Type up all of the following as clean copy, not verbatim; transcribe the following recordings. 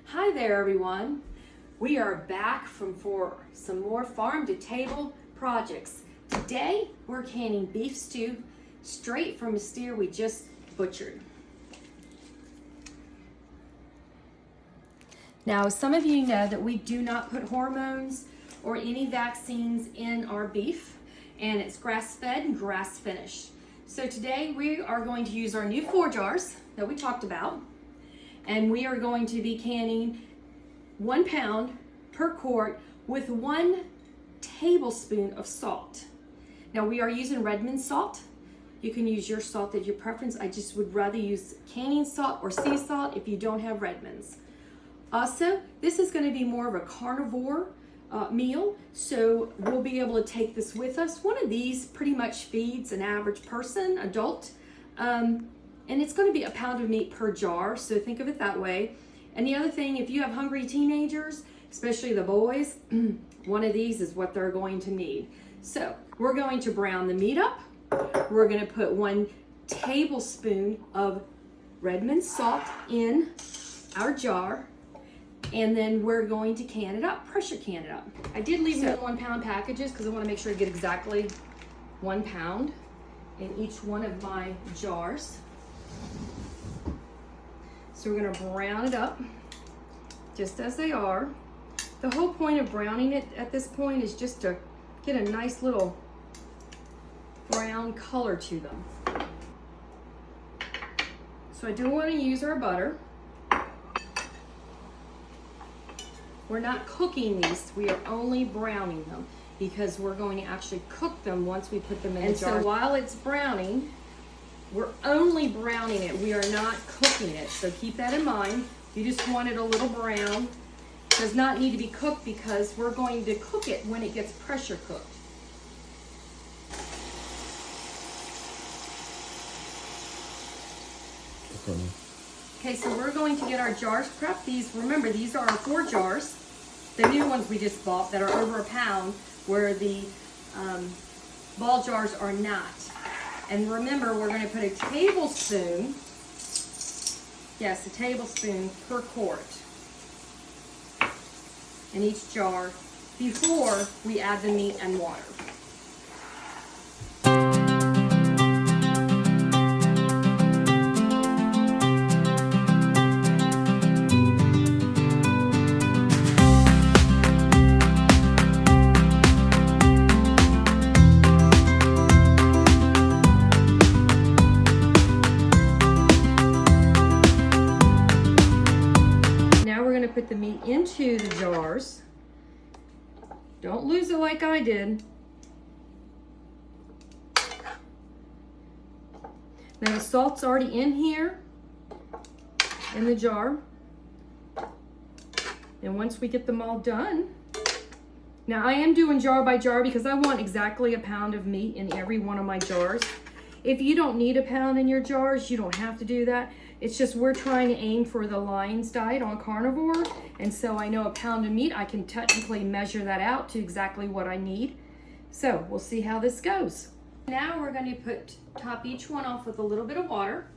Hi there everyone. We are back for some more farm to table projects. Today we're canning beef stew straight from a steer we just butchered. Now some of you know that we do not put hormones or any vaccines in our beef, and it's grass fed and grass finished. So today we are going to use our new Forjars that we talked about, and we are going to be canning 1 pound per quart with 1 tablespoon of salt. Now we are using Redmond salt. You can use your salt at your preference. I just would rather use canning salt or sea salt if you don't have Redmonds. Also, this is going to be more of a carnivore meal, so we'll be able to take this with us. One of these pretty much feeds an average person, adult, and it's going to be 1 pound of meat per jar, so think of it that way. And the other thing, if you have hungry teenagers, especially the boys, one of these is what they're going to need. So we're going to brown the meat up. We're going to put 1 tablespoon of Redmond salt in our jar, and then we're going to can it up, pressure can it up. I did leave them in 1 pound packages because I want to make sure I get exactly 1 pound in each one of my jars. So we're going to brown it up just as they are. The whole point of browning it at this point is just to get a nice little brown color to them. So I do want to use our butter. We're not cooking these, we are only browning them because we're going to actually cook them once we put them in the jar. So while it's browning, we're only browning it. We are not cooking it. So keep that in mind. You just want it a little brown. It does not need to be cooked because we're going to cook it when it gets pressure cooked. Okay, so we're going to get our jars prepped. These, remember, these are our Forjars, the new ones we just bought that are over 1 pound, where the ball jars are not. And remember, we're going to put a tablespoon, yes, a tablespoon per quart in each jar before we add the meat and water. Put the meat into the jars. Don't lose it like I did. Now the salt's already in here in the jar. And once we get them all done, now I am doing jar by jar because I want exactly 1 pound of meat in every one of my jars. If you don't need 1 pound in your jars, you don't have to do that. It's just we're trying to aim for the Lion's diet on carnivore, and so I know 1 pound of meat, I can technically measure that out to exactly what I need. So we'll see how this goes. Now we're going to top each one off with a little bit of water.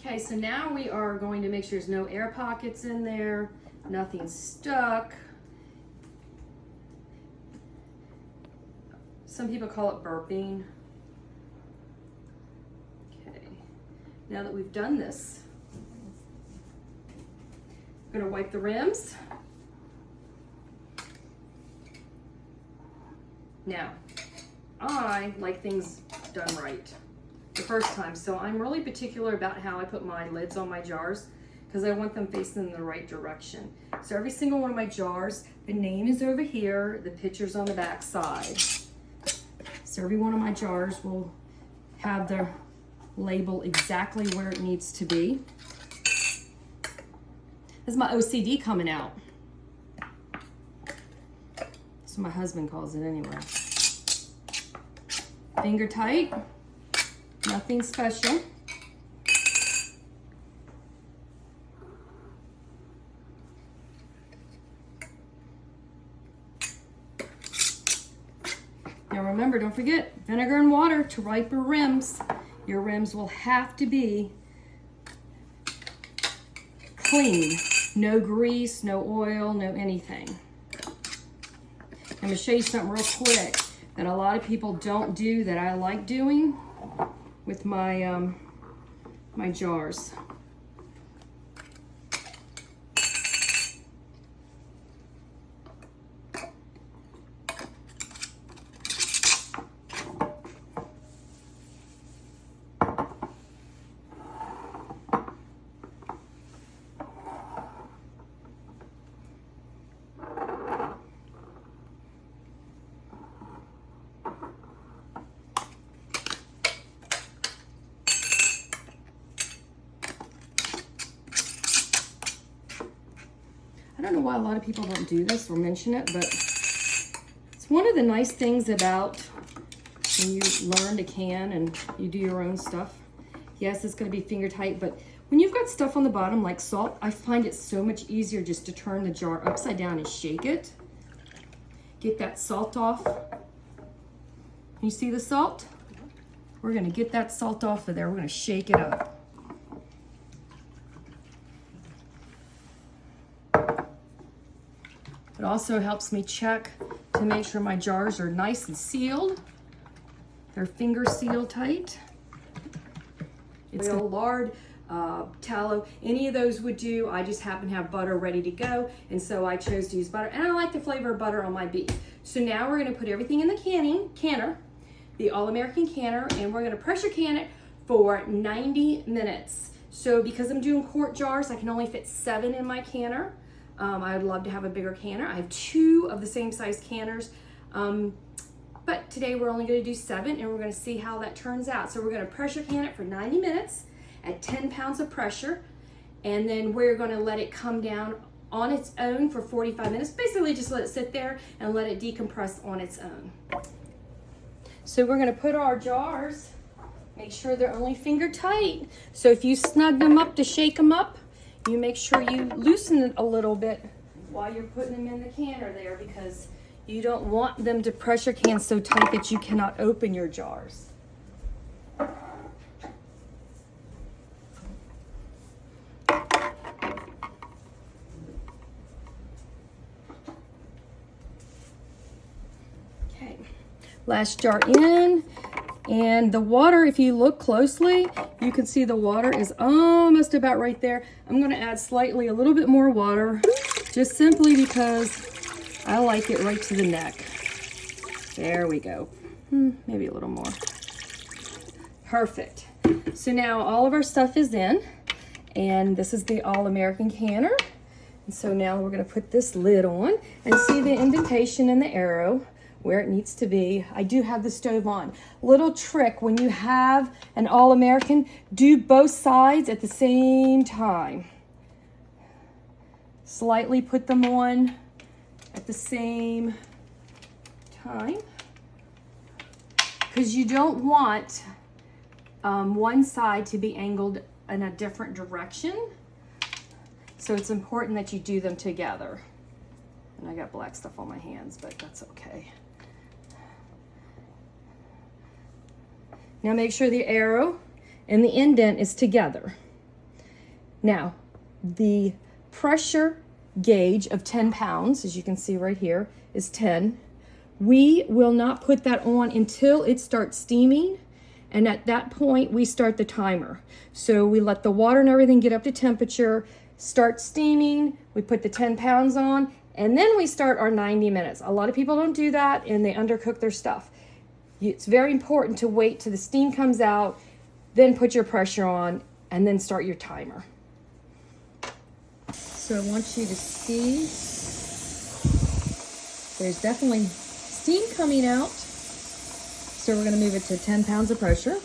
Okay, so now we are going to make sure there's no air pockets in there, nothing's stuck. Some people call it burping. Okay, now that we've done this, I'm gonna wipe the rims. Now, I like things done right the first time, so I'm really particular about how I put my lids on my jars because I want them facing in the right direction. So every single one of my jars, the name is over here, the picture's on the back side. So every one of my jars will have the label exactly where it needs to be. This is my OCD coming out. That's what my husband calls it anyway. Finger tight, nothing special. Now remember, don't forget, vinegar and water to wipe your rims. Your rims will have to be clean. No grease, no oil, no anything. I'm gonna show you something real quick that a lot of people don't do that I like doing with my my jars. I don't know why a lot of people don't do this or mention it, but it's one of the nice things about when you learn to can and you do your own stuff. Yes, it's going to be finger tight, but when you've got stuff on the bottom like salt, I find it so much easier just to turn the jar upside down and shake it. Get that salt off. You see the salt? We're going to get that salt off of there. We're going to shake it up. It also helps me check to make sure my jars are nice and sealed. They're finger seal tight. It's oil, lard, tallow, any of those would do. I just happen to have butter ready to go, and so I chose to use butter. And I like the flavor of butter on my beef. So now we're gonna put everything in the canner, the All-American canner, and we're gonna pressure can it for 90 minutes. So because I'm doing quart jars, I can only fit 7 in my canner. I would love to have a bigger canner. I have 2 of the same size canners, but today we're only going to do 7, and we're going to see how that turns out. So we're going to pressure can it for 90 minutes at 10 pounds of pressure, and then we're going to let it come down on its own for 45 minutes. Basically just let it sit there and let it decompress on its own. So we're going to put our jars, make sure they're only finger tight. So if you snug them up to shake them up, you make sure you loosen it a little bit while you're putting them in the canner there, because you don't want them to pressure can so tight that you cannot open your jars. Okay, last jar in. And the water, if you look closely, you can see the water is almost about right there. I'm going to add slightly a little bit more water, just simply because I like it right to the neck. There we go. Maybe a little more. Perfect. So now all of our stuff is in, and this is the All-American canner. And so now we're going to put this lid on and see the indentation and the arrow where it needs to be. I do have the stove on. Little trick, when you have an All-American, do both sides at the same time. Slightly put them on at the same time, because you don't want one side to be angled in a different direction. So it's important that you do them together. And I got black stuff on my hands, but that's okay. Now make sure the arrow and the indent is together. Now, the pressure gauge of 10 pounds, as you can see right here, is 10. We will not put that on until it starts steaming. And at that point, we start the timer. So we let the water and everything get up to temperature, start steaming, we put the 10 pounds on, and then we start our 90 minutes. A lot of people don't do that and they undercook their stuff. It's very important to wait till the steam comes out, then put your pressure on, and then start your timer. So I want you to see, there's definitely steam coming out. So we're gonna move it to 10 pounds of pressure.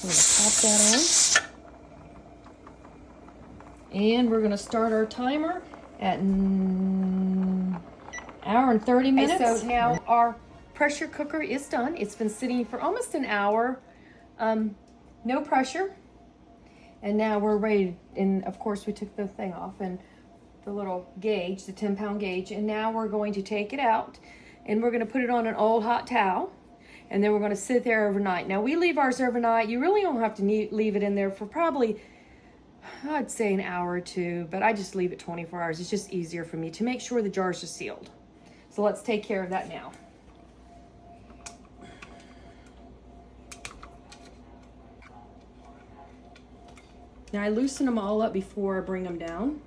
I'm gonna pop that on. And we're gonna start our timer at hour and 30 minutes. Okay, so now our pressure cooker is done. It's been sitting for almost an hour. No pressure. And now we're ready. And of course we took the thing off and the little gauge, the 10-pound gauge. And now we're going to take it out and we're gonna put it on an old hot towel. And then we're gonna sit there overnight. Now we leave ours overnight. You really don't have to leave it in there for probably, I'd say an hour or two, but I just leave it 24 hours. It's just easier for me to make sure the jars are sealed. So let's take care of that now. Now I loosen them all up before I bring them down.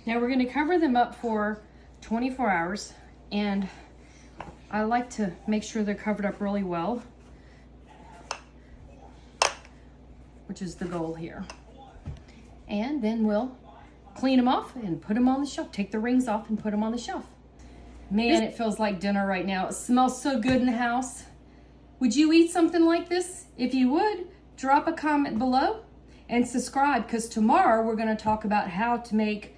Now we're going to cover them up for 24 hours, and I like to make sure they're covered up really well, which is the goal here. And then we'll clean them off and put them on the shelf. Take the rings off and put them on the shelf. Man, it feels like dinner right now. It smells so good in the house. Would you eat something like this? If you would, drop a comment below and subscribe, because tomorrow we're going to talk about how to make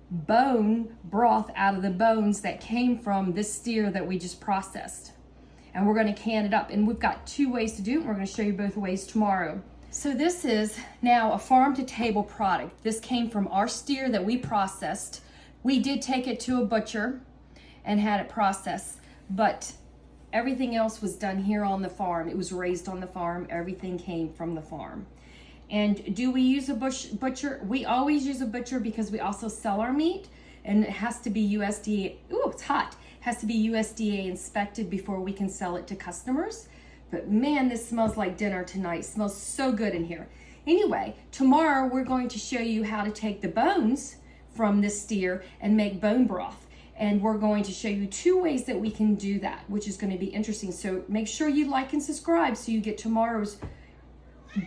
bone broth out of the bones that came from this steer that we just processed. And we're going to can it up. And we've got 2 ways to do it. And we're going to show you both ways tomorrow. So this is now a farm-to-table product. This came from our steer that we processed. We did take it to a butcher and had it processed, but everything else was done here on the farm. It was raised on the farm. Everything came from the farm. And do we use a butcher? We always use a butcher because we also sell our meat, and it has to be USDA, ooh, it's hot. It has to be USDA inspected before we can sell it to customers. But man, this smells like dinner tonight. It smells so good in here. Anyway, tomorrow we're going to show you how to take the bones from this steer and make bone broth. And we're going to show you 2 ways that we can do that, which is going to be interesting. So make sure you like and subscribe so you get tomorrow's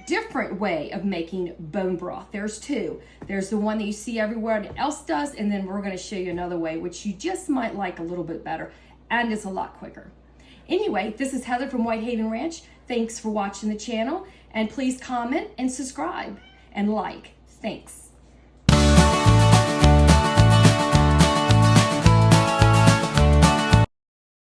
different way of making bone broth. There's 2. There's the one that you see everywhere else does, and then we're going to show you another way, which you just might like a little bit better, and it's a lot quicker. Anyway, this is Heather from Whitehaven Ranch. Thanks for watching the channel, and please comment and subscribe and like. Thanks.